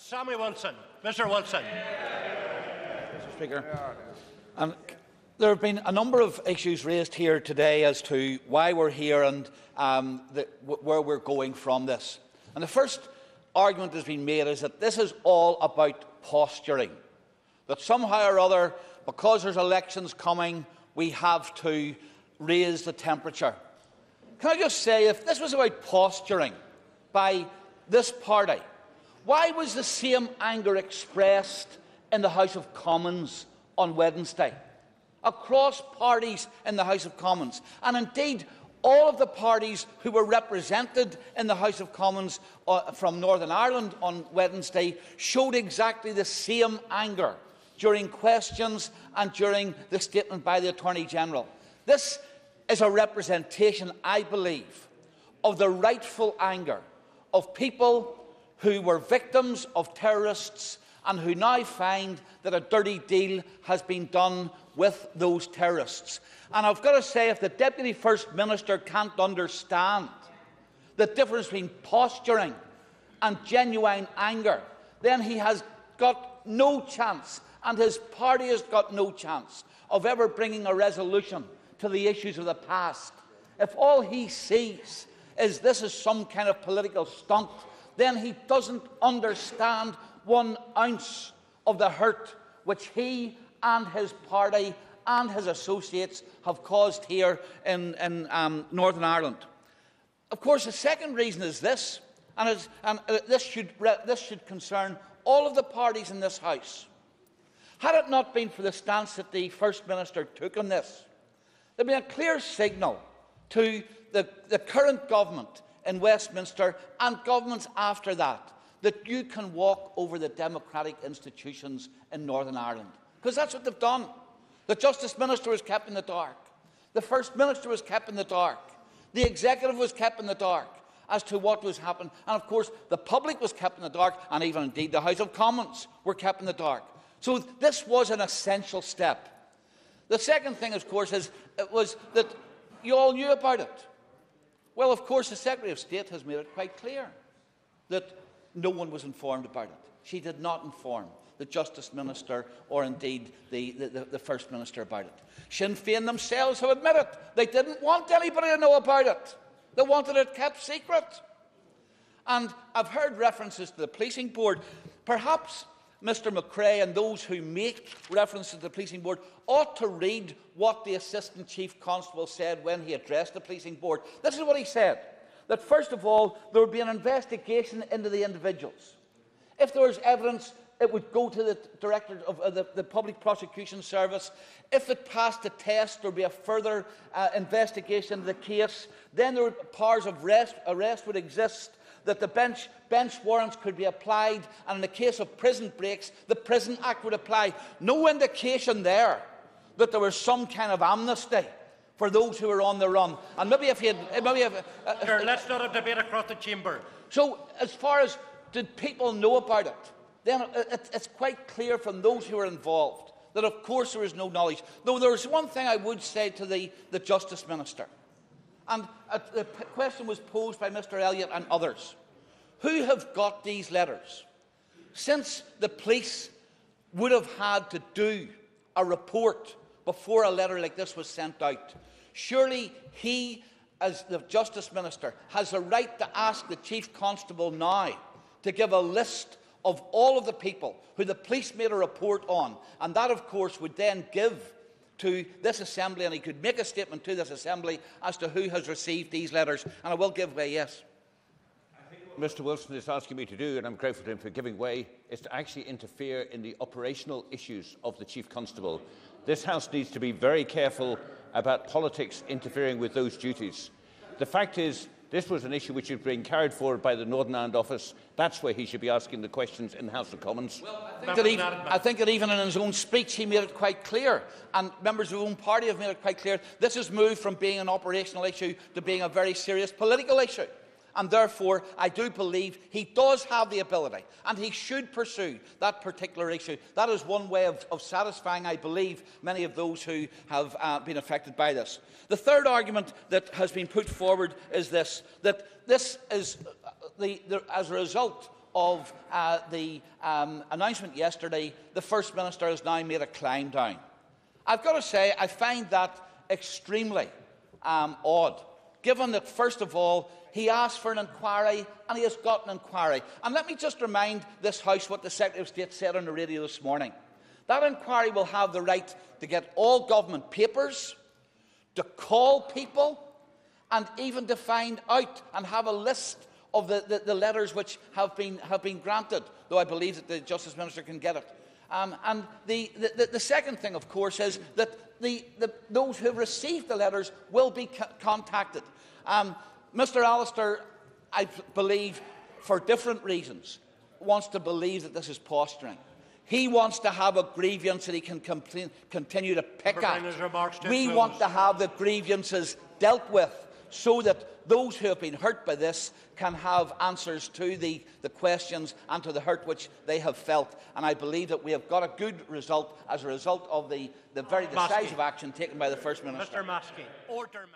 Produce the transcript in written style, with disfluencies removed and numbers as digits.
Sammy Wilson. Mr. Wilson. Mr. Speaker, there have been a number of issues raised here today as to why we're here and where we're going from this. And the first argument that has been made is that this is all about posturing, that somehow or other, because there's elections coming, we have to raise the temperature. Can I just say, if this was about posturing by this party, why was the same anger expressed in the House of Commons on Wednesday? Across parties in the House of Commons, and indeed all of the parties who were represented in the House of Commons from Northern Ireland on Wednesday showed exactly the same anger during questions and during the statement by the Attorney-General. This is a representation, I believe, of the rightful anger of people who were victims of terrorists and who now find that a dirty deal has been done with those terrorists. And I've got to say, if the Deputy First Minister can't understand the difference between posturing and genuine anger, then he has got no chance, and his party has got no chance, of ever bringing a resolution to the issues of the past. If all he sees is this is some kind of political stunt, then he doesn't understand 1 ounce of the hurt which he and his party and his associates have caused here in Northern Ireland. Of course, the second reason is this, and this should concern all of the parties in this House. Had it not been for the stance that the First Minister took on this, there would be a clear signal to the current government in Westminster and governments after that you can walk over the democratic institutions in Northern Ireland. Because that's what they've done. The Justice Minister was kept in the dark. The First Minister was kept in the dark. The Executive was kept in the dark as to what was happening. And of course, the public was kept in the dark, and even indeed the House of Commons were kept in the dark. So this was an essential step. The second thing, of course, was that you all knew about it. Well, of course, the Secretary of State has made it quite clear that no one was informed about it. She did not inform the Justice Minister or indeed the First Minister about it. Sinn Féin themselves have admitted they didn't want anybody to know about it. They wanted it kept secret. And I've heard references to the Policing Board. Perhaps Mr McCrae and those who make reference to the Policing Board ought to read what the Assistant Chief Constable said when he addressed the Policing Board. This is what he said, that first of all, there would be an investigation into the individuals. If there was evidence, it would go to the Director of the Public Prosecution Service. If it passed the test, there would be a further investigation of the case. Then there would, powers of arrest would exist, that the bench warrants could be applied, and in the case of prison breaks, the Prison Act would apply. No indication there that there was some kind of amnesty for those who were on the run. And maybe if he had... Sure, let's not have debate across the chamber. So, as far as did people know about it, then it's quite clear from those who were involved that, of course, there is no knowledge. Though there is one thing I would say to the Justice Minister, and the question was posed by Mr Elliott and others. Who have got these letters? Since the police would have had to do a report before a letter like this was sent out, surely he, as the Justice Minister, has the right to ask the Chief Constable now to give a list of all of the people who the police made a report on, and that, of course, would then give to this Assembly, and he could make a statement to this Assembly as to who has received these letters. And I will give way, yes. I think what Mr Wilson is asking me to do, and I'm grateful to him for giving way, is to actually interfere in the operational issues of the Chief Constable. This House needs to be very careful about politics interfering with those duties. The fact is, this was an issue which is being carried forward by the Northern Ireland Office. That's where he should be asking the questions in the House of Commons. Well, I think that even in his own speech he made it quite clear, and members of his own party have made it quite clear, this has moved from being an operational issue to being a very serious political issue. And therefore, I do believe he does have the ability, and he should pursue that particular issue. That is one way of satisfying, I believe, many of those who have been affected by this. The third argument that has been put forward is this, that this is as a result of the announcement yesterday, the First Minister has now made a climb down. I've got to say, I find that extremely odd, given that, first of all, he asked for an inquiry and he has got an inquiry. And let me just remind this House what the Secretary of State said on the radio this morning. That inquiry will have the right to get all government papers, to call people, and even to find out and have a list of the letters which have been granted, though I believe that the Justice Minister can get it. And the second thing, of course, is that those who have received the letters will be contacted. Mr Allister, I believe, for different reasons, wants to believe that this is posturing. He wants to have a grievance that he can continue to pick at. We want to have the grievances dealt with so that those who have been hurt by this can have answers to the questions and to the hurt which they have felt. And I believe that we have got a good result as a result of the very decisive action taken by the First Minister. Mr Maskey. Order.